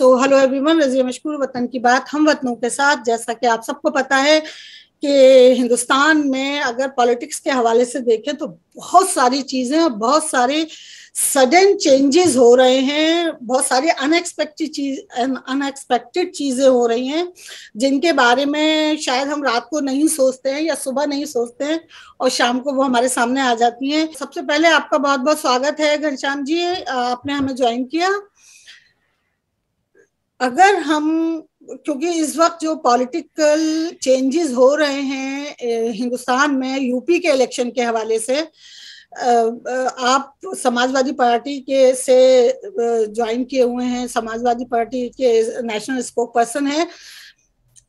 So hello everyone, Razia मशकूर वतन की बात हम वतनों के साथ। जैसा कि आप सबको पता है कि हिंदुस्तान में अगर पॉलिटिक्स के हवाले से देखें तो बहुत सारी चीजें, बहुत सारे सडन चेंजेस हो रहे हैं, बहुत सारी अनएक्सपेक्टेड चीजें हो रही हैं जिनके बारे में शायद हम रात को नहीं सोचते हैं या सुबह नहीं सोचते हैं और शाम को वो हमारे सामने आ जाती हैं। सबसे पहले आपका बहुत बहुत स्वागत है घनश्याम जी, आपने हमें ज्वाइन किया। अगर हम, क्योंकि इस वक्त जो पॉलिटिकल चेंजेस हो रहे हैं हिंदुस्तान में यूपी के इलेक्शन के हवाले से, आप समाजवादी पार्टी के से ज्वाइन किए हुए हैं, समाजवादी पार्टी के नेशनल स्पोक पर्सन हैं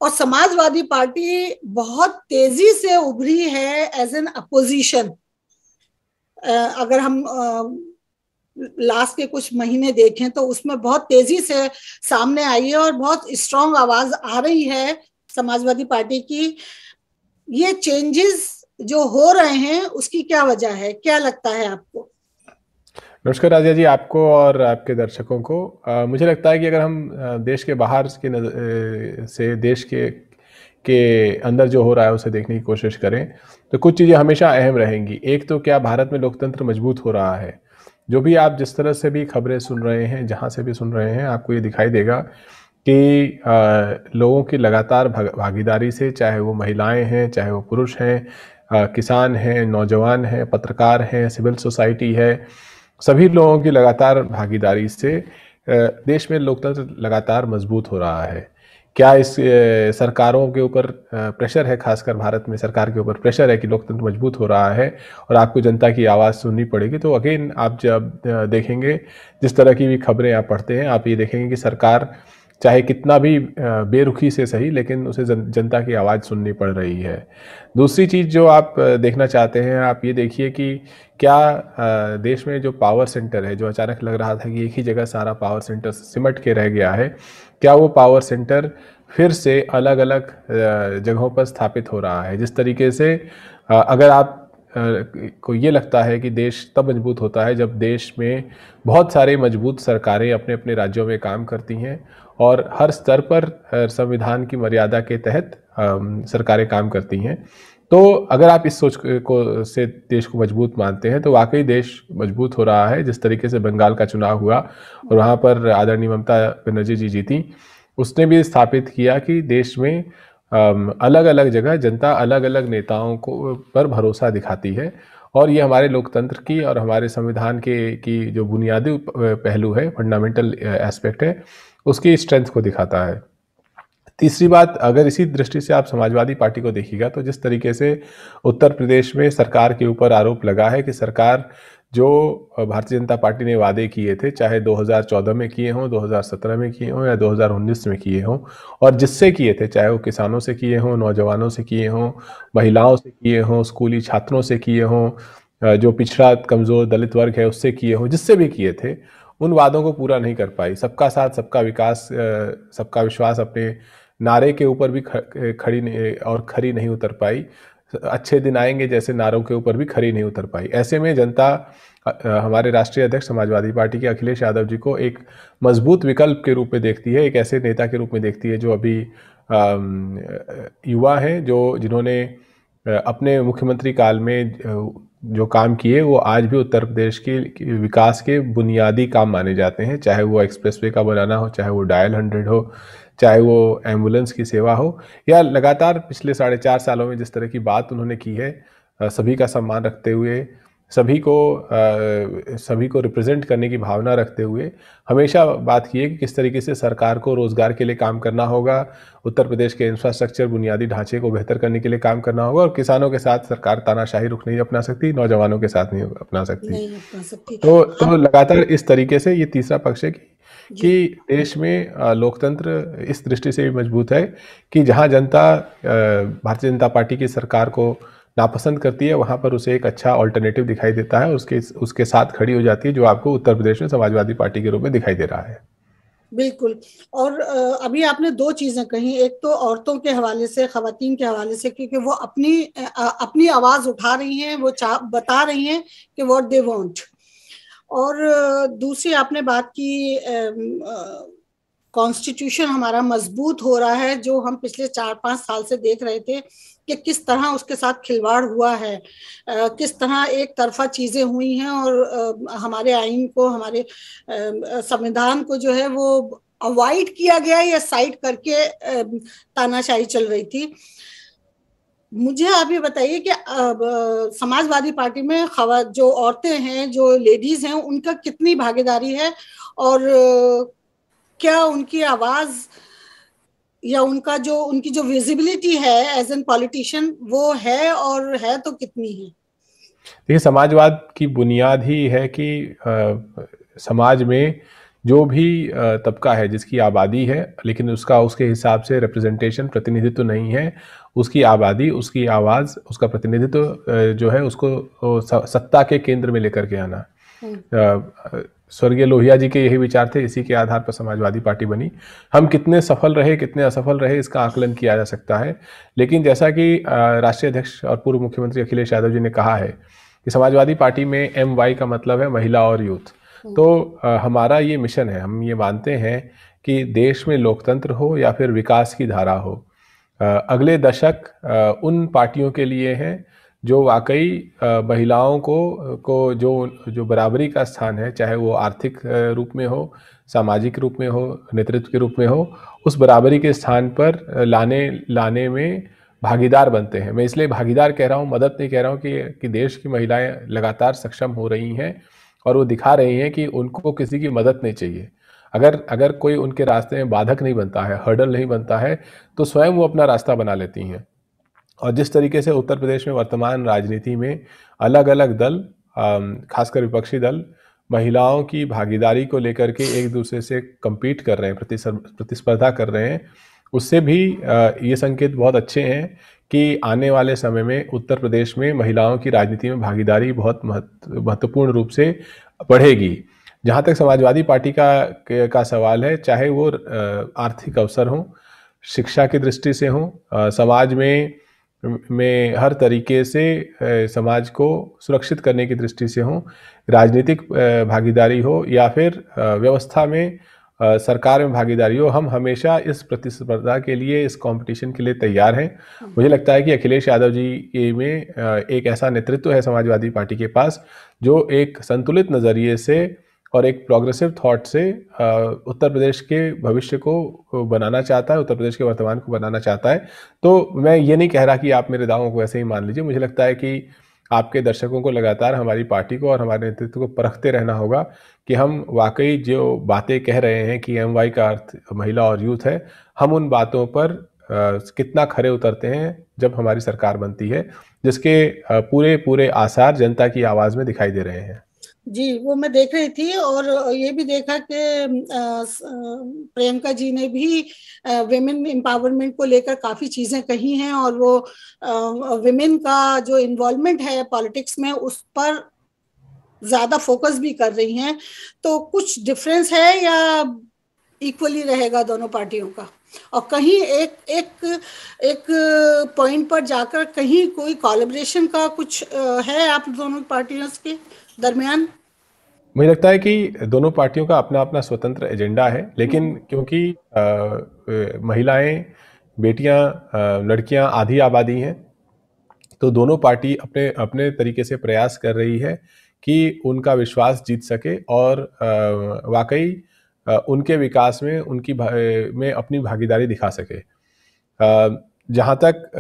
और समाजवादी पार्टी बहुत तेजी से उभरी है एज एन अपोजिशन। अगर हम लास्ट के कुछ महीने देखें तो उसमें बहुत तेजी से सामने आई है और बहुत स्ट्रांग आवाज आ रही है समाजवादी पार्टी की। ये चेंजेस जो हो रहे हैं उसकी क्या वजह है, क्या लगता है आपको? नमस्कार राजा जी, आपको और आपके दर्शकों को। मुझे लगता है कि अगर हम देश के बाहर से देश के अंदर जो हो रहा है उसे देखने की कोशिश करें तो कुछ चीज़ें हमेशा अहम रहेंगी। एक तो क्या भारत में लोकतंत्र मजबूत हो रहा है। जो भी आप जिस तरह से भी खबरें सुन रहे हैं, जहाँ से भी सुन रहे हैं, आपको ये दिखाई देगा कि लोगों की लगातार भागीदारी से, चाहे वो महिलाएं हैं, चाहे वो पुरुष हैं, किसान हैं, नौजवान हैं, पत्रकार हैं, सिविल सोसाइटी है, सभी लोगों की लगातार भागीदारी से देश में लोकतंत्र लगातार मजबूत हो रहा है। क्या इस सरकारों के ऊपर प्रेशर है, खासकर भारत में सरकार के ऊपर प्रेशर है कि लोकतंत्र मजबूत हो रहा है और आपको जनता की आवाज़ सुननी पड़ेगी। तो अगेन आप जब देखेंगे, जिस तरह की भी खबरें आप पढ़ते हैं, आप ये देखेंगे कि सरकार चाहे कितना भी बेरुखी से सही, लेकिन उसे जनता की आवाज़ सुननी पड़ रही है। दूसरी चीज़ जो आप देखना चाहते हैं, आप ये देखिए कि क्या देश में जो पावर सेंटर है, जो अचानक लग रहा था कि एक ही जगह सारा पावर सेंटर सिमट के रह गया है, क्या वो पावर सेंटर फिर से अलग अलग जगहों पर स्थापित हो रहा है। जिस तरीके से अगर आप को ये लगता है कि देश तब मजबूत होता है जब देश में बहुत सारी मजबूत सरकारें अपने अपने राज्यों में काम करती हैं और हर स्तर पर संविधान की मर्यादा के तहत सरकारें काम करती हैं। तो अगर आप इस सोच को से देश को मजबूत मानते हैं तो वाकई देश मजबूत हो रहा है। जिस तरीके से बंगाल का चुनाव हुआ और वहाँ पर आदरणीय ममता बनर्जी जी जीती, उसने भी स्थापित किया कि देश में अलग अलग जगह जनता अलग अलग नेताओं को पर भरोसा दिखाती है और ये हमारे लोकतंत्र की और हमारे संविधान की जो बुनियादी पहलू है, फंडामेंटल एस्पेक्ट है, उसकी स्ट्रेंथ को दिखाता है। तीसरी बात, अगर इसी दृष्टि से आप समाजवादी पार्टी को देखिएगा तो जिस तरीके से उत्तर प्रदेश में सरकार के ऊपर आरोप लगा है कि सरकार जो भारतीय जनता पार्टी ने वादे किए थे, चाहे 2014 में किए हों, 2017 में किए हों या 2019 में किए हों, और जिससे किए थे, चाहे वो किसानों से किए हों, नौजवानों से किए हों, महिलाओं से किए हों, स्कूली छात्रों से किए हों, जो पिछड़ा कमज़ोर दलित वर्ग है उससे किए हों, जिससे भी किए थे, उन वादों को पूरा नहीं कर पाई। सबका साथ, सबका विकास, सबका विश्वास अपने नारे के ऊपर भी खरी नहीं उतर पाई। अच्छे दिन आएंगे जैसे नारों के ऊपर भी खरी नहीं उतर पाई। ऐसे में जनता हमारे राष्ट्रीय अध्यक्ष समाजवादी पार्टी के अखिलेश यादव जी को एक मजबूत विकल्प के रूप में देखती है, एक ऐसे नेता के रूप में देखती है जो अभी युवा हैं, जिन्होंने अपने मुख्यमंत्री काल में जो काम किए वो आज भी उत्तर प्रदेश के विकास के बुनियादी काम माने जाते हैं। चाहे वो एक्सप्रेसवे का बनाना हो, चाहे वो डायल 100 हो, चाहे वो एम्बुलेंस की सेवा हो, या लगातार पिछले 4.5 सालों में जिस तरह की बात उन्होंने की है, सभी का सम्मान रखते हुए, सभी को रिप्रेजेंट करने की भावना रखते हुए हमेशा बात की है कि किस तरीके से सरकार को रोजगार के लिए काम करना होगा, उत्तर प्रदेश के इंफ्रास्ट्रक्चर बुनियादी ढांचे को बेहतर करने के लिए काम करना होगा, और किसानों के साथ सरकार तानाशाही रुख नहीं अपना सकती, नौजवानों के साथ नहीं अपना सकती। तो लगातार इस तरीके से ये तीसरा पक्ष है कि देश में लोकतंत्र इस दृष्टि से भी मजबूत है कि जहां जनता भारतीय जनता पार्टी की सरकार को नापसंद करती है, वहां पर उसे एक अच्छा ऑल्टरनेटिव दिखाई देता है, उसके साथ खड़ी हो जाती है, जो आपको उत्तर प्रदेश में समाजवादी पार्टी के रूप में दिखाई दे रहा है। बिल्कुल। और अभी आपने दो चीजें कही, एक तो औरतों के हवाले से, खवातीन के हवाले से, क्योंकि वो अपनी आवाज उठा रही हैं, वो बता रही हैं कि व्हाट दे वांट। और दूसरी आपने बात की कॉन्स्टिट्यूशन हमारा मजबूत हो रहा है, जो हम पिछले 4-5 साल से देख रहे थे कि किस तरह उसके साथ खिलवाड़ हुआ है, किस तरह एक तरफा चीजें हुई हैं, और हमारे आइन को, हमारे संविधान को जो है वो अवॉइड किया गया या साइड करके तानाशाही चल रही थी। मुझे आप ये बताइए कि समाजवादी पार्टी में जो औरतें हैं, जो लेडीज हैं, उनका कितनी भागीदारी है, और क्या उनकी आवाज या उनकी जो विजिबिलिटी है एज एन पॉलिटिशियन वो है, और है तो कितनी है? देखिए, समाजवाद की बुनियाद ही है कि समाज में जो भी तबका है जिसकी आबादी है, लेकिन उसका उसके हिसाब से रिप्रेजेंटेशन, प्रतिनिधित्व नहीं है, उसकी आबादी, उसकी आवाज़, उसका प्रतिनिधित्व जो है उसको सत्ता के केंद्र में लेकर के आना। स्वर्गीय लोहिया जी के यही विचार थे, इसी के आधार पर समाजवादी पार्टी बनी। हम कितने सफल रहे, कितने असफल रहे, इसका आकलन किया जा सकता है, लेकिन जैसा कि राष्ट्रीय अध्यक्ष और पूर्व मुख्यमंत्री अखिलेश यादव जी ने कहा है कि समाजवादी पार्टी में MY का मतलब है महिला और यूथ। तो हमारा ये मिशन है, हम ये मानते हैं कि देश में लोकतंत्र हो या फिर विकास की धारा हो, अगले दशक उन पार्टियों के लिए हैं जो वाकई महिलाओं को जो बराबरी का स्थान है, चाहे वो आर्थिक रूप में हो, सामाजिक रूप में हो, नेतृत्व के रूप में हो, उस बराबरी के स्थान पर लाने में भागीदार बनते हैं। मैं इसलिए भागीदार कह रहा हूँ, मदद नहीं कह रहा हूँ, कि देश की महिलाएं लगातार सक्षम हो रही हैं और वो दिखा रही हैं कि उनको किसी की मदद नहीं चाहिए। अगर कोई उनके रास्ते में बाधक नहीं बनता है, हर्डल नहीं बनता है, तो स्वयं वो अपना रास्ता बना लेती हैं। और जिस तरीके से उत्तर प्रदेश में वर्तमान राजनीति में अलग अलग दल, खासकर विपक्षी दल, महिलाओं की भागीदारी को लेकर के एक दूसरे से compete कर रहे हैं, प्रतिस्पर्धा कर रहे हैं, उससे भी ये संकेत बहुत अच्छे हैं कि आने वाले समय में उत्तर प्रदेश में महिलाओं की राजनीति में भागीदारी बहुत महत्वपूर्ण रूप से बढ़ेगी। जहाँ तक समाजवादी पार्टी का सवाल है, चाहे वो आर्थिक अवसर हो, शिक्षा की दृष्टि से हो, समाज में हर तरीके से समाज को सुरक्षित करने की दृष्टि से हो, राजनीतिक भागीदारी हो या फिर व्यवस्था में, सरकार में भागीदारी हो, हम हमेशा इस प्रतिस्पर्धा के लिए, इस कंपटीशन के लिए तैयार हैं। मुझे लगता है कि अखिलेश यादव जी में एक ऐसा नेतृत्व है समाजवादी पार्टी के पास, जो एक संतुलित नज़रिए से और एक प्रोग्रेसिव थॉट से उत्तर प्रदेश के भविष्य को बनाना चाहता है, उत्तर प्रदेश के वर्तमान को बनाना चाहता है। तो मैं ये नहीं कह रहा कि आप मेरे दावों को ऐसे ही मान लीजिए। मुझे लगता है कि आपके दर्शकों को लगातार हमारी पार्टी को और हमारे नेतृत्व को परखते रहना होगा कि हम वाकई जो बातें कह रहे हैं कि MY का अर्थ महिला और यूथ है, हम उन बातों पर कितना खरे उतरते हैं जब हमारी सरकार बनती है, जिसके पूरे आसार जनता की आवाज़ में दिखाई दे रहे हैं। जी, वो मैं देख रही थी, और ये भी देखा कि प्रियंका जी ने भी विमेन एम्पावरमेंट को लेकर काफी चीजें कही हैं, और वो विमेन का जो इन्वॉल्वमेंट है पॉलिटिक्स में उस पर ज्यादा फोकस भी कर रही हैं। तो कुछ डिफरेंस है या इक्वली रहेगा दोनों पार्टियों का? और कहीं एक पॉइंट पर जाकर कहीं कोई कोलैबोरेशन का कुछ है आप दोनों पार्टियों के दरमियान? मुझे लगता है कि दोनों पार्टियों का अपना अपना स्वतंत्र एजेंडा है, लेकिन क्योंकि महिलाएं, बेटियां, लड़कियां आधी आबादी हैं, तो दोनों पार्टी अपने अपने तरीके से प्रयास कर रही है कि उनका विश्वास जीत सके और वाकई उनके विकास में में अपनी भागीदारी दिखा सके। जहाँ तक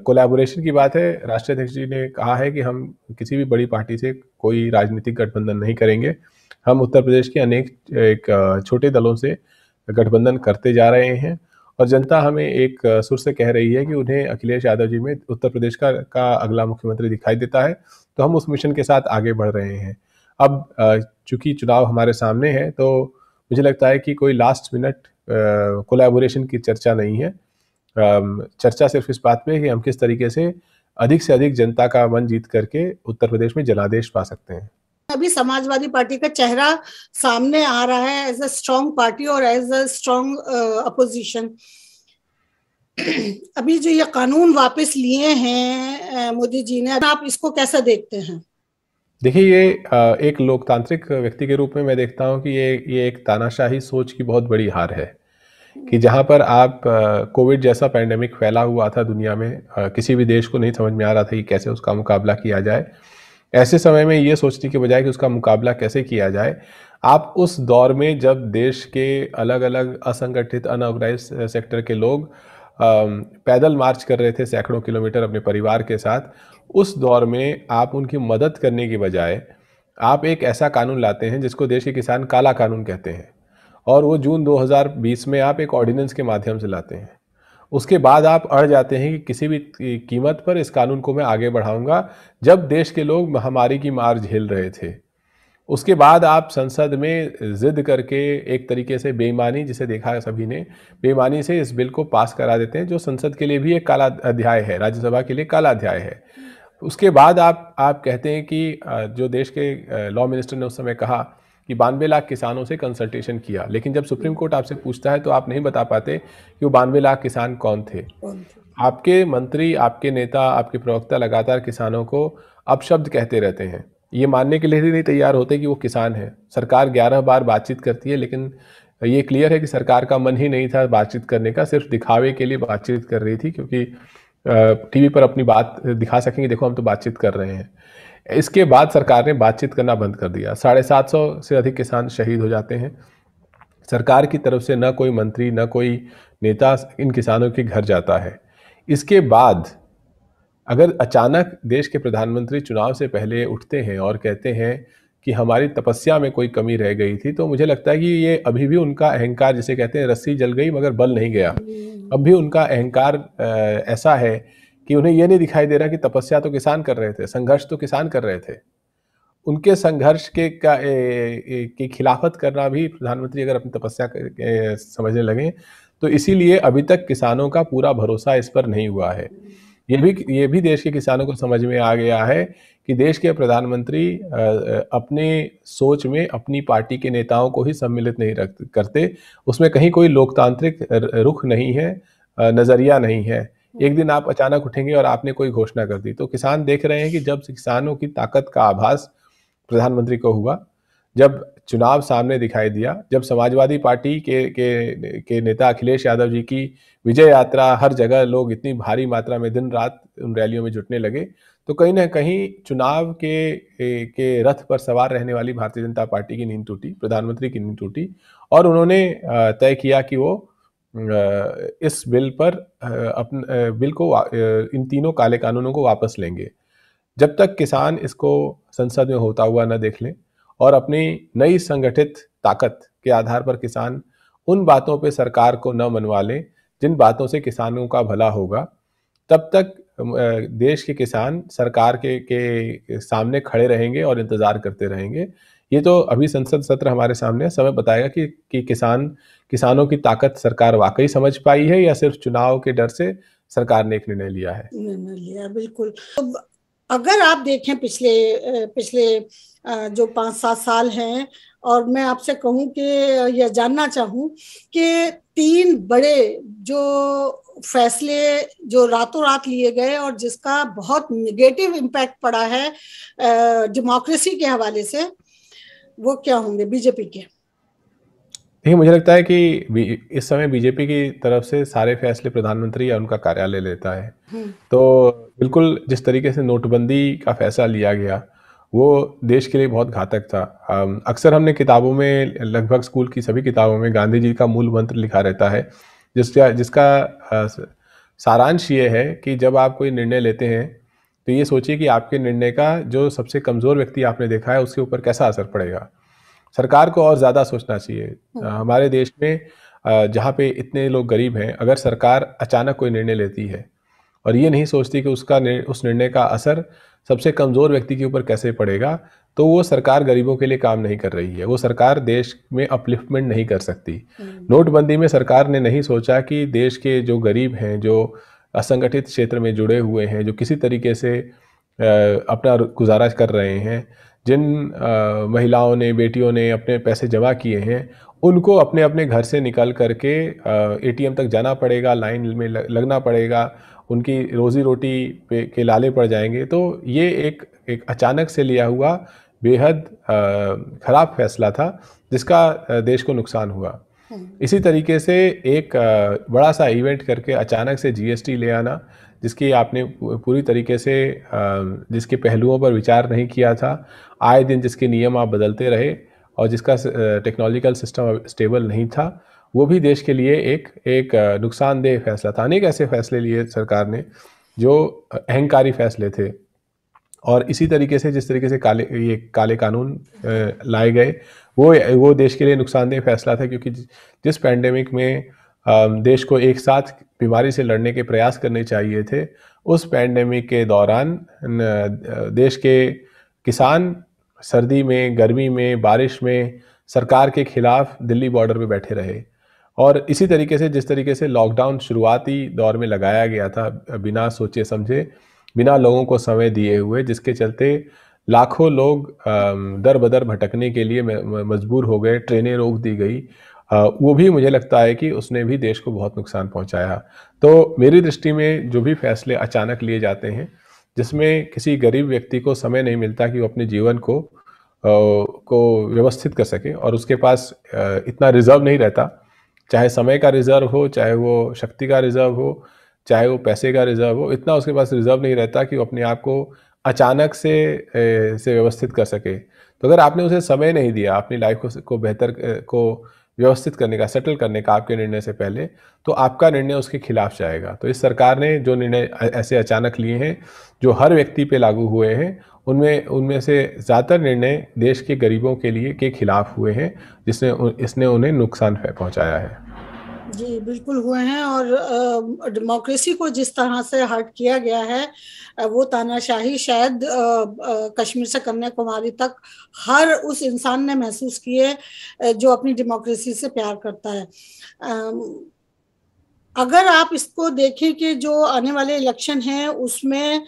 कोलैबोरेशन की बात है, राष्ट्रीय अध्यक्ष जी ने कहा है कि हम किसी भी बड़ी पार्टी से कोई राजनीतिक गठबंधन नहीं करेंगे। हम उत्तर प्रदेश के अनेक छोटे दलों से गठबंधन करते जा रहे हैं, और जनता हमें एक सुर से कह रही है कि उन्हें अखिलेश यादव जी में उत्तर प्रदेश का अगला मुख्यमंत्री दिखाई देता है, तो हम उस मिशन के साथ आगे बढ़ रहे हैं। अब चूंकि चुनाव हमारे सामने है, तो मुझे लगता है कि कोई लास्ट मिनट कोलैबोरेशन की चर्चा नहीं है। चर्चा सिर्फ इस बात पे है कि हम किस तरीके से अधिक जनता का मन जीत करके उत्तर प्रदेश में जनादेश पा सकते हैं। अभी समाजवादी पार्टी का चेहरा सामने आ रहा है एज अ स्ट्रॉन्ग पार्टी और एज अ स्ट्रॉन्ग अपोजिशन। अभी जो ये कानून वापस लिए हैं मोदी जी ने, आप इसको कैसा देखते हैं? देखिए, ये एक लोकतांत्रिक व्यक्ति के रूप में मैं देखता हूँ कि ये एक तानाशाही सोच की बहुत बड़ी हार है। कि जहां पर आप कोविड जैसा पैंडेमिक फैला हुआ था दुनिया में, किसी भी देश को नहीं समझ में आ रहा था कि कैसे उसका मुकाबला किया जाए। ऐसे समय में ये सोचने के बजाय कि उसका मुकाबला कैसे किया जाए, आप उस दौर में जब देश के अलग अलग असंगठित अनऑर्गेनाइज सेक्टर के लोग पैदल मार्च कर रहे थे सैकड़ों किलोमीटर अपने परिवार के साथ, उस दौर में आप उनकी मदद करने की बजाय आप एक ऐसा कानून लाते हैं जिसको देश के किसान काला कानून कहते हैं, और वो जून 2020 में आप एक ऑर्डिनेंस के माध्यम से लाते हैं। उसके बाद आप अड़ जाते हैं कि किसी भी कीमत पर इस कानून को मैं आगे बढ़ाऊंगा, जब देश के लोग महामारी की मार झेल रहे थे। उसके बाद आप संसद में जिद करके एक तरीके से बेईमानी, जिसे देखा है सभी ने, बेईमानी से इस बिल को पास करा देते हैं, जो संसद के लिए भी एक काला अध्याय है, राज्यसभा के लिए काला अध्याय है। उसके बाद आप कहते हैं कि जो देश के लॉ मिनिस्टर ने उस समय कहा कि 92 लाख किसानों से कंसल्टेशन किया, लेकिन जब सुप्रीम कोर्ट आपसे पूछता है तो आप नहीं बता पाते कि वो 92 लाख किसान कौन थे। आपके मंत्री, आपके नेता, आपके प्रवक्ता लगातार किसानों को अपशब्द कहते रहते हैं, ये मानने के लिए ही नहीं तैयार होते कि वो किसान हैं। सरकार 11 बार बातचीत करती है, लेकिन ये क्लियर है कि सरकार का मन ही नहीं था बातचीत करने का, सिर्फ दिखावे के लिए बातचीत कर रही थी, क्योंकि टीवी पर अपनी बात दिखा सकेंगे, देखो हम तो बातचीत कर रहे हैं। इसके बाद सरकार ने बातचीत करना बंद कर दिया। 750 से अधिक किसान शहीद हो जाते हैं। सरकार की तरफ से न कोई मंत्री, न कोई नेता इन किसानों के घर जाता है। इसके बाद अगर अचानक देश के प्रधानमंत्री चुनाव से पहले उठते हैं और कहते हैं कि हमारी तपस्या में कोई कमी रह गई थी, तो मुझे लगता है कि ये अभी भी उनका अहंकार, जिसे कहते हैं रस्सी जल गई मगर बल नहीं गया। अब भी उनका अहंकार ऐसा है कि उन्हें यह नहीं दिखाई दे रहा कि तपस्या तो किसान कर रहे थे, संघर्ष तो किसान कर रहे थे। उनके संघर्ष के खिलाफत करना भी प्रधानमंत्री अगर अपनी तपस्या समझने लगे, तो इसीलिए अभी तक किसानों का पूरा भरोसा इस पर नहीं हुआ है। ये भी देश के किसानों को समझ में आ गया है कि देश के प्रधानमंत्री अपने सोच में अपनी पार्टी के नेताओं को ही सम्मिलित नहीं करते, उसमें कहीं कोई लोकतांत्रिक रुख नहीं है, नजरिया नहीं है। एक दिन आप अचानक उठेंगे और आपने कोई घोषणा कर दी, तो किसान देख रहे हैं कि जब किसानों की ताकत का आभास प्रधानमंत्री को हुआ, जब चुनाव सामने दिखाई दिया, जब समाजवादी पार्टी के नेता अखिलेश यादव जी की विजय यात्रा, हर जगह लोग इतनी भारी मात्रा में दिन रात उन रैलियों में जुटने लगे, तो कहीं ना कहीं चुनाव के रथ पर सवार रहने वाली भारतीय जनता पार्टी की नींद टूटी, प्रधानमंत्री की नींद टूटी, और उन्होंने तय किया कि वो इस बिल पर बिल को इन तीनों काले कानूनों को वापस लेंगे, जब तक किसान इसको संसद में होता हुआ न देख लें और अपनी नई संगठित ताकत के आधार पर किसान उन बातों पे सरकार को न मनवा लें जिन बातों से किसानों का भला होगा, तब तक देश के किसान सरकार के सामने खड़े रहेंगे और इंतजार करते रहेंगे। ये तो अभी संसद सत्र हमारे सामने, समय बताएगा कि किसानों की ताकत सरकार वाकई समझ पाई है या सिर्फ चुनाव के डर से सरकार ने एक निर्णय लिया है। निर्णय लिया, बिल्कुल। तो अगर आप देखें पिछले जो 5-7 साल हैं, और मैं आपसे कहूं कि यह जानना चाहूं कि 3 बड़े जो फैसले जो रातों रात लिए गए और जिसका बहुत नेगेटिव इम्पैक्ट पड़ा है डेमोक्रेसी के हवाले से, वो क्या होंगे बीजेपी के? देखिए, मुझे लगता है कि इस समय बीजेपी की तरफ से सारे फैसले प्रधानमंत्री या उनका कार्यालय लेता है। तो बिल्कुल जिस तरीके से नोटबंदी का फैसला लिया गया, वो देश के लिए बहुत घातक था। अक्सर हमने किताबों में, लगभग स्कूल की सभी किताबों में गांधी जी का मूल मंत्र लिखा रहता है, जिसका सारांश ये है कि जब आप कोई निर्णय लेते हैं तो ये सोचिए कि आपके निर्णय का जो सबसे कमज़ोर व्यक्ति आपने देखा है उसके ऊपर कैसा असर पड़ेगा। सरकार को और ज़्यादा सोचना चाहिए। हमारे देश में जहाँ पे इतने लोग गरीब हैं, अगर सरकार अचानक कोई निर्णय लेती है और ये नहीं सोचती कि उस निर्णय का असर सबसे कमज़ोर व्यक्ति के ऊपर कैसे पड़ेगा, तो वो सरकार गरीबों के लिए काम नहीं कर रही है, वो सरकार देश में अपलिफ्टमेंट नहीं कर सकती। नोटबंदी में सरकार ने नहीं सोचा कि देश के जो गरीब हैं, जो असंगठित क्षेत्र में जुड़े हुए हैं, जो किसी तरीके से अपना गुजारा कर रहे हैं, जिन महिलाओं ने, बेटियों ने अपने पैसे जमा किए हैं, उनको अपने अपने घर से निकल करके एटीएम तक जाना पड़ेगा, लाइन में लगना पड़ेगा, उनकी रोजी रोटी पे के लाले पड़ जाएंगे। तो ये एक अचानक से लिया हुआ बेहद खराब फैसला था, जिसका देश को नुकसान हुआ। इसी तरीके से एक बड़ा सा इवेंट करके अचानक से जीएसटी ले आना, जिसकी आपने पूरी तरीके से जिसके पहलुओं पर विचार नहीं किया था, आए दिन जिसके नियम आप बदलते रहे और जिसका टेक्नोलॉजिकल सिस्टम स्टेबल नहीं था, वो भी देश के लिए एक नुकसानदेह फैसला था। अनेक ऐसे फैसले लिए सरकार ने जो अहंकारी फैसले थे, और इसी तरीके से जिस तरीके से ये काले कानून लाए गए, वो देश के लिए नुकसानदेह फैसला था, क्योंकि जिस पैंडेमिक में देश को एक साथ बीमारी से लड़ने के प्रयास करने चाहिए थे, उस पैंडेमिक के दौरान देश के किसान सर्दी में, गर्मी में, बारिश में सरकार के खिलाफ दिल्ली बॉर्डर पे बैठे रहे। और इसी तरीके से जिस तरीके से लॉकडाउन शुरुआती दौर में लगाया गया था, बिना सोचे समझे, बिना लोगों को समय दिए हुए, जिसके चलते लाखों लोग दर बदर भटकने के लिए मजबूर हो गए, ट्रेनें रोक दी गई, वो भी मुझे लगता है कि उसने भी देश को बहुत नुकसान पहुंचाया। तो मेरी दृष्टि में जो भी फैसले अचानक लिए जाते हैं, जिसमें किसी गरीब व्यक्ति को समय नहीं मिलता कि वो अपने जीवन को व्यवस्थित कर सके, और उसके पास इतना रिजर्व नहीं रहता, चाहे समय का रिजर्व हो, चाहे वो शक्ति का रिजर्व हो, चाहे वो पैसे का रिजर्व हो, इतना उसके पास रिजर्व नहीं रहता कि वो अपने आप को अचानक से व्यवस्थित कर सके। तो अगर आपने उसे समय नहीं दिया अपनी लाइफ को बेहतर को व्यवस्थित करने का, सेटल करने का आपके निर्णय से पहले, तो आपका निर्णय उसके खिलाफ जाएगा। तो इस सरकार ने जो निर्णय ऐसे अचानक लिए हैं, जो हर व्यक्ति पे लागू हुए हैं, उनमें से ज़्यादातर निर्णय देश के गरीबों के लिए के खिलाफ हुए हैं, इसने उन्हें नुकसान पहुंचाया है। जी बिल्कुल हुए हैं, और डेमोक्रेसी को जिस तरह से हर्ट किया गया है, वो तानाशाही शायद कश्मीर से कन्याकुमारी तक हर उस इंसान ने महसूस किए जो अपनी डेमोक्रेसी से प्यार करता है। अगर आप इसको देखें कि जो आने वाले इलेक्शन हैं उसमें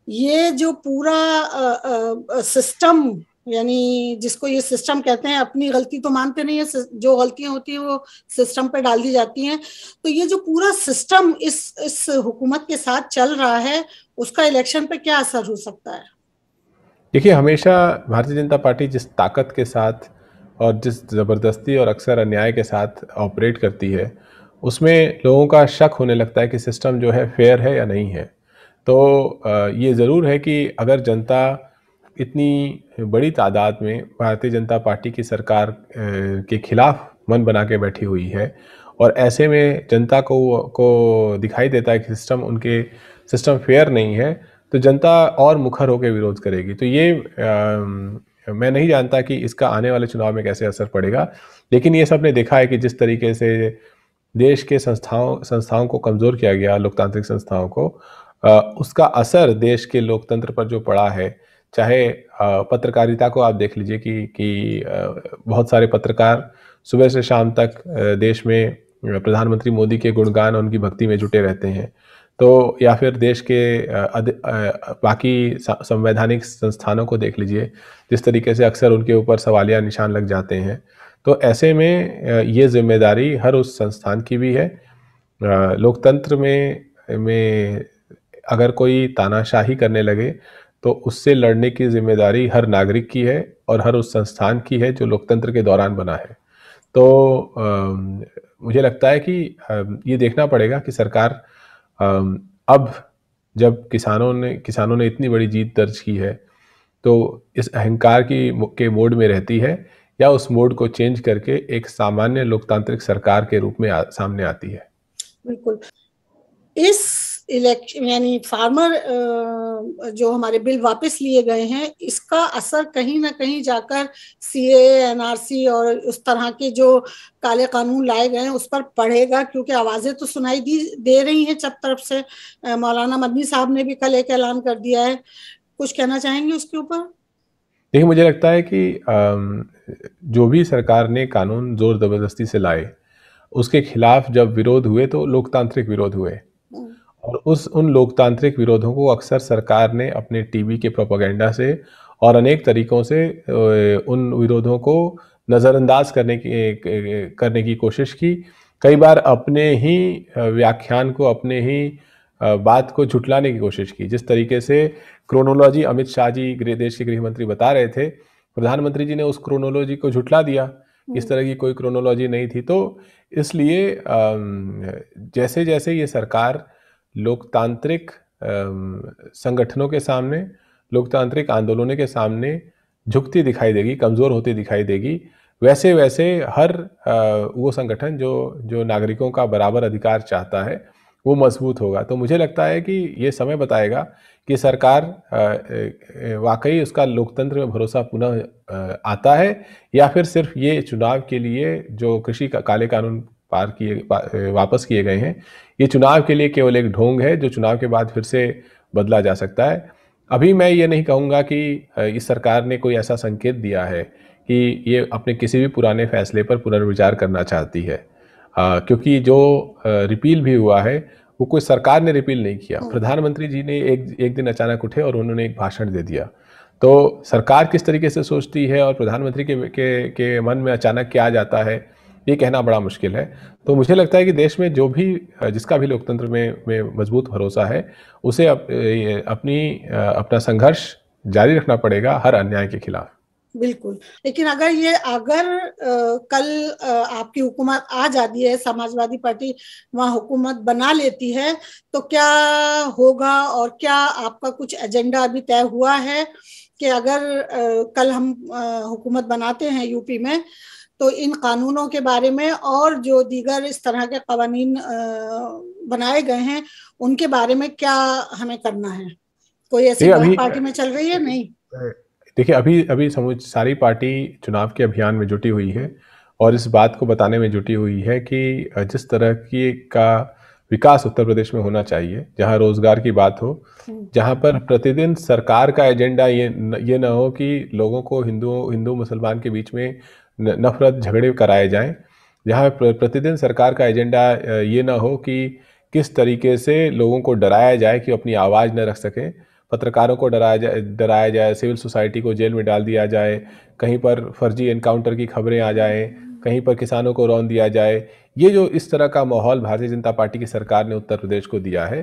ये जो पूरा सिस्टम, यानी जिसको ये सिस्टम कहते हैं, अपनी गलती तो मानते नहीं है, जो गलतियां होती हैं वो सिस्टम पे डाल दी जाती हैं, तो ये जो पूरा सिस्टम इस हुकूमत के साथ चल रहा है, उसका इलेक्शन पे क्या असर हो सकता है? देखिए, हमेशा भारतीय जनता पार्टी जिस ताकत के साथ और जिस ज़बरदस्ती और अक्सर अन्याय के साथ ऑपरेट करती है, उसमें लोगों का शक होने लगता है कि सिस्टम जो है फेयर है या नहीं है। तो ये ज़रूर है कि अगर जनता इतनी बड़ी तादाद में भारतीय जनता पार्टी की सरकार के खिलाफ मन बना के बैठी हुई है, और ऐसे में जनता को दिखाई देता है कि सिस्टम फेयर नहीं है, तो जनता और मुखर होकर विरोध करेगी। तो ये मैं नहीं जानता कि इसका आने वाले चुनाव में कैसे असर पड़ेगा, लेकिन ये सब ने देखा है कि जिस तरीके से देश के संस्थाओं को कमज़ोर किया गया, लोकतांत्रिक संस्थाओं को, उसका असर देश के लोकतंत्र पर जो पड़ा है, चाहे पत्रकारिता को आप देख लीजिए कि बहुत सारे पत्रकार सुबह से शाम तक देश में प्रधानमंत्री मोदी के गुणगान और उनकी भक्ति में जुटे रहते हैं, तो या फिर देश के बाकी संवैधानिक संस्थानों को देख लीजिए, जिस तरीके से अक्सर उनके ऊपर सवालिया निशान लग जाते हैं। तो ऐसे में ये जिम्मेदारी हर उस संस्थान की भी है। लोकतंत्र में अगर कोई तानाशाही करने लगे, तो उससे लड़ने की जिम्मेदारी हर नागरिक की है और हर उस संस्थान की है जो लोकतंत्र के दौरान बना है। तो मुझे लगता है कि ये देखना पड़ेगा कि सरकार अब जब किसानों ने इतनी बड़ी जीत दर्ज की है, तो इस अहंकार के मोड में रहती है, या उस मोड को चेंज करके एक सामान्य लोकतांत्रिक सरकार के रूप में सामने आती है। बिल्कुल। इस इलेक्शन, यानी फार्मर जो हमारे बिल वापस लिए गए हैं, इसका असर कहीं ना कहीं जाकर सीए, एनआरसी और उस तरह के जो काले कानून लाए गए हैं उस पर पड़ेगा, क्योंकि आवाजें तो सुनाई दे रही हैं सब तरफ से। मौलाना मदनी साहब ने भी कल एक ऐलान कर दिया है, कुछ कहना चाहेंगे उसके ऊपर? देखिए, मुझे लगता है कि जो भी सरकार ने कानून जोर जबरदस्ती से लाए, उसके खिलाफ जब विरोध हुए तो लोकतांत्रिक विरोध हुए, और उन लोकतांत्रिक विरोधों को अक्सर सरकार ने अपने टीवी के प्रोपेगेंडा से और अनेक तरीकों से उन विरोधों को नज़रअंदाज करने की कोशिश की। कई बार अपने ही व्याख्यान को, अपने ही बात को झुटलाने की कोशिश की। जिस तरीके से क्रोनोलॉजी अमित शाह जी, देश के गृह मंत्री, बता रहे थे, प्रधानमंत्री जी ने उस क्रोनोलॉजी को झुटला दिया इस तरह की कोई क्रोनोलॉजी नहीं थी। तो इसलिए जैसे जैसे ये सरकार लोकतांत्रिक संगठनों के सामने, लोकतांत्रिक आंदोलनों के सामने झुकती दिखाई देगी, कमज़ोर होती दिखाई देगी, वैसे वैसे हर वो संगठन जो जो नागरिकों का बराबर अधिकार चाहता है वो मजबूत होगा। तो मुझे लगता है कि ये समय बताएगा कि सरकार वाकई उसका लोकतंत्र में भरोसा पुनः आता है, या फिर सिर्फ ये चुनाव के लिए जो कृषि का काले कानून वापस किए गए हैं, ये चुनाव के लिए केवल एक ढोंग है जो चुनाव के बाद फिर से बदला जा सकता है। अभी मैं ये नहीं कहूँगा कि इस सरकार ने कोई ऐसा संकेत दिया है कि ये अपने किसी भी पुराने फैसले पर पुनर्विचार करना चाहती है, क्योंकि जो रिपील भी हुआ है वो कोई सरकार ने रिपील नहीं किया। प्रधानमंत्री जी ने एक दिन अचानक उठे और उन्होंने एक भाषण दे दिया। तो सरकार किस तरीके से सोचती है और प्रधानमंत्री के मन में अचानक क्या आ जाता है, ये कहना बड़ा मुश्किल है। तो मुझे लगता है कि देश में जो भी जिसका भी लोकतंत्र में मजबूत भरोसा है, उसे अपना संघर्ष जारी रखना पड़ेगा हर अन्याय के खिलाफ। बिल्कुल। लेकिन अगर कल आपकी हुकूमत आ जाती है, समाजवादी पार्टी वहां हुकूमत बना लेती है, तो क्या होगा? और क्या आपका कुछ एजेंडा अभी तय हुआ है कि अगर कल हम हुकूमत बनाते हैं यूपी में, तो इन कानूनों के बारे में और जो दीगर इस तरह के कानून बनाए गए हैं उनके बारे में क्या हमें करना है? कोई ऐसी बात पार्टी में चल रही है? नहीं, देखिए, अभी सारी पार्टी चुनाव के अभियान में जुटी हुई है और इस बात को बताने में जुटी हुई है कि जिस तरह का विकास उत्तर प्रदेश में होना चाहिए, जहां रोजगार की बात हो, जहां पर प्रतिदिन सरकार का एजेंडा ये ना हो कि लोगों को हिंदू मुसलमान के बीच में नफरत झगड़े कराए जाएं, जहां प्रतिदिन सरकार का एजेंडा ये ना हो कि किस तरीके से लोगों को डराया जाए कि अपनी आवाज़ न रख सकें, पत्रकारों को डराया जाए, सिविल सोसाइटी को जेल में डाल दिया जाए, कहीं पर फर्जी एनकाउंटर की खबरें आ जाएं, कहीं पर किसानों को रौंद दिया जाए। ये जो इस तरह का माहौल भारतीय जनता पार्टी की सरकार ने उत्तर प्रदेश को दिया है,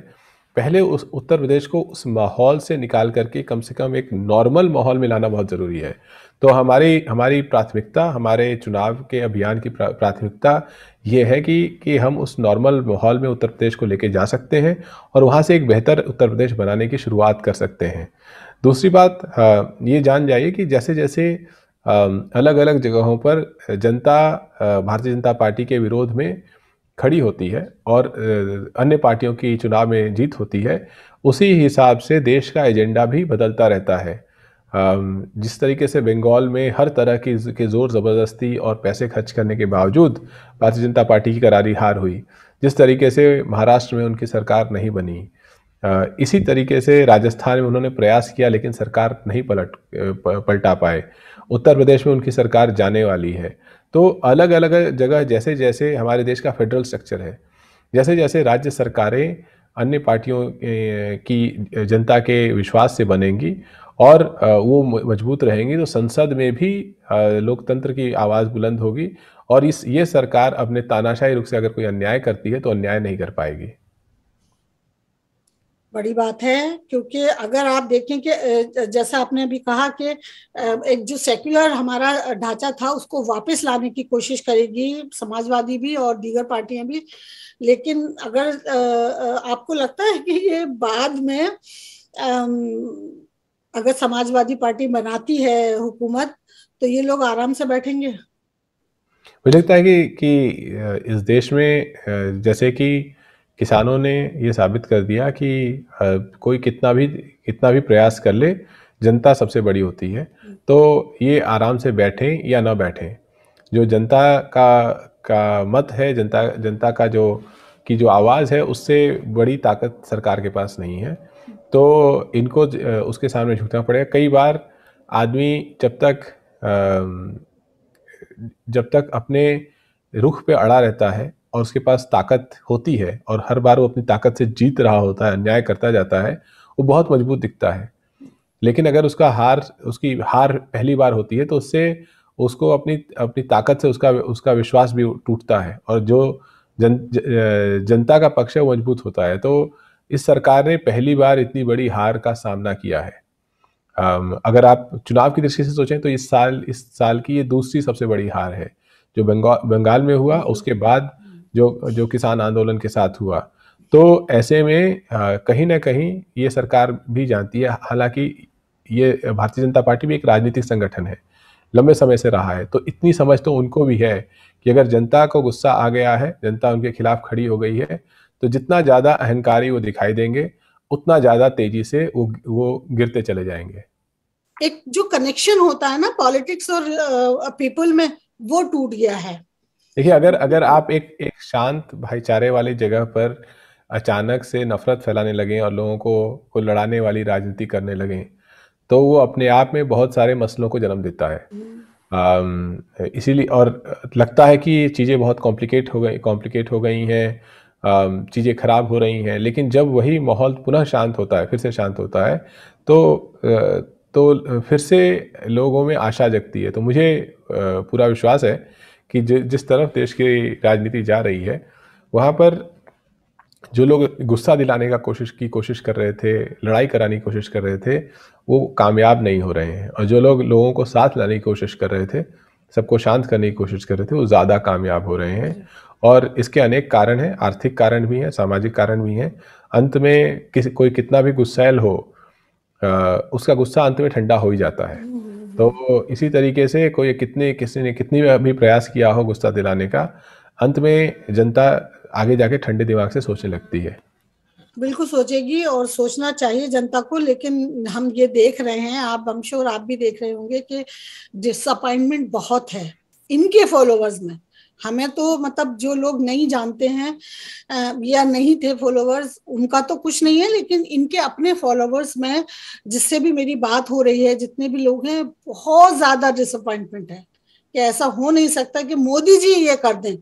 पहले उस उत्तर प्रदेश को उस माहौल से निकाल करके कम से कम एक नॉर्मल माहौल में लाना बहुत ज़रूरी है। तो हमारी प्राथमिकता, हमारे चुनाव के अभियान की प्राथमिकता ये है कि हम उस नॉर्मल माहौल में उत्तर प्रदेश को लेके जा सकते हैं और वहाँ से एक बेहतर उत्तर प्रदेश बनाने की शुरुआत कर सकते हैं। दूसरी बात ये जान जाइए कि जैसे जैसे अलग अलग जगहों पर जनता भारतीय जनता पार्टी के विरोध में खड़ी होती है और अन्य पार्टियों की चुनाव में जीत होती है, उसी हिसाब से देश का एजेंडा भी बदलता रहता है। जिस तरीके से बंगाल में हर तरह की ज़ोर ज़बरदस्ती और पैसे खर्च करने के बावजूद भारतीय जनता पार्टी की करारी हार हुई, जिस तरीके से महाराष्ट्र में उनकी सरकार नहीं बनी, इसी तरीके से राजस्थान में उन्होंने प्रयास किया लेकिन सरकार नहीं पलटा पाए, उत्तर प्रदेश में उनकी सरकार जाने वाली है। तो अलग अलग जगह जैसे जैसे हमारे देश का फेडरल स्ट्रक्चर है, जैसे जैसे राज्य सरकारें अन्य पार्टियों की जनता के विश्वास से बनेंगी और वो मजबूत रहेंगी, तो संसद में भी लोकतंत्र की आवाज़ बुलंद होगी और ये सरकार अपने तानाशाही रुख से अगर कोई अन्याय करती है तो अन्याय नहीं कर पाएगी। बड़ी बात है, क्योंकि अगर आप देखें कि जैसा आपने अभी कहा कि एक जो सेक्युलर हमारा ढांचा था उसको वापस लाने की कोशिश करेगी समाजवादी भी और दीगर पार्टियां भी, लेकिन अगर आपको लगता है कि ये बाद में अगर समाजवादी पार्टी बनाती है हुकूमत तो ये लोग आराम से बैठेंगे? मुझे लगता है कि इस देश में जैसे कि किसानों ने ये साबित कर दिया कि कोई कितना भी प्रयास कर ले, जनता सबसे बड़ी होती है। तो ये आराम से बैठें या ना बैठें, जो जनता का मत है, जनता का जो आवाज़ है, उससे बड़ी ताकत सरकार के पास नहीं है। तो इनको उसके सामने झुकना पड़ेगा। कई बार आदमी जब तक अपने रुख पे अड़ा रहता है और उसके पास ताकत होती है और हर बार वो अपनी ताकत से जीत रहा होता है, अन्याय करता जाता है, वो बहुत मजबूत दिखता है। लेकिन अगर उसकी हार पहली बार होती है तो उसको अपनी ताकत से उसका विश्वास भी टूटता है और जो जनता का पक्ष है वो मजबूत होता है। तो इस सरकार ने पहली बार इतनी बड़ी हार का सामना किया है। अगर आप चुनाव की दृष्टि से सोचें तो इस साल की ये दूसरी सबसे बड़ी हार है। जो बंगाल में हुआ, उसके बाद जो जो किसान आंदोलन के साथ हुआ। तो ऐसे में कहीं ना कहीं ये सरकार भी जानती है, हालांकि ये भारतीय जनता पार्टी भी एक राजनीतिक संगठन है, लंबे समय से रहा है, तो इतनी समझ तो उनको भी है कि अगर जनता को गुस्सा आ गया है, जनता उनके खिलाफ खड़ी हो गई है, तो जितना ज़्यादा अहंकारी वो दिखाई देंगे, उतना ज़्यादा तेजी से वो गिरते चले जाएंगे। एक जो कनेक्शन होता है ना पॉलिटिक्स और पीपल में, वो टूट गया है। देखिए, अगर अगर आप एक एक शांत भाईचारे वाली जगह पर अचानक से नफरत फैलाने लगें और लोगों को लड़ाने वाली राजनीति करने लगें, तो वो अपने आप में बहुत सारे मसलों को जन्म देता है। इसीलिए, और लगता है कि चीज़ें बहुत कॉम्प्लिकेट हो गई हैं, चीज़ें खराब हो रही हैं, लेकिन जब वही माहौल पुनः शांत होता है, फिर से शांत होता है, तो फिर से लोगों में आशा जगती है। तो मुझे पूरा विश्वास है कि जिस तरफ देश की राजनीति जा रही है, वहाँ पर जो लोग गुस्सा दिलाने का कोशिश कर रहे थे, लड़ाई कराने की कोशिश कर रहे थे, वो कामयाब नहीं हो रहे हैं, और जो लोग लोगों को साथ लाने की कोशिश कर रहे थे, सबको शांत करने की कोशिश कर रहे थे, वो ज़्यादा कामयाब हो रहे हैं। और इसके अनेक कारण हैं, आर्थिक कारण भी हैं, सामाजिक कारण भी हैं। अंत में कोई कितना भी गुस्सैल हो, उसका गुस्सा अंत में ठंडा हो ही जाता है। तो इसी तरीके से किसी ने कितनी भी प्रयास किया हो गुस्सा दिलाने का, अंत में जनता आगे जाके ठंडे दिमाग से सोचने लगती है। बिल्कुल सोचेगी, और सोचना चाहिए जनता को। लेकिन हम ये देख रहे हैं, आप श्योर आप भी देख रहे होंगे कि डिसअपॉइंटमेंट बहुत है इनके फॉलोवर्स में। हमें तो मतलब जो लोग नहीं जानते हैं या नहीं थे फॉलोवर्स, उनका तो कुछ नहीं है, लेकिन इनके अपने फॉलोवर्स में जिससे भी मेरी बात हो रही है, जितने भी लोग हैं, बहुत ज्यादा डिसअपॉइंटमेंट है कि ऐसा हो नहीं सकता कि मोदी जी ये कर दें,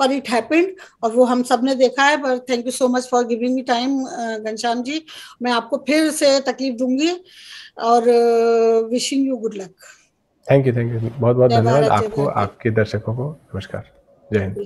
पर इट हैपेंड, और वो हम सब ने देखा है। पर thank you so much for giving me time Ghanshyam ji. मैं आपको फिर से तकलीफ दूंगी, और wishing you good luck. Thank you, बहुत बहुत जय धन्यवाद भारत, जय आपको, भारत। आपके दर्शकों को नमस्कार। जय हिंद।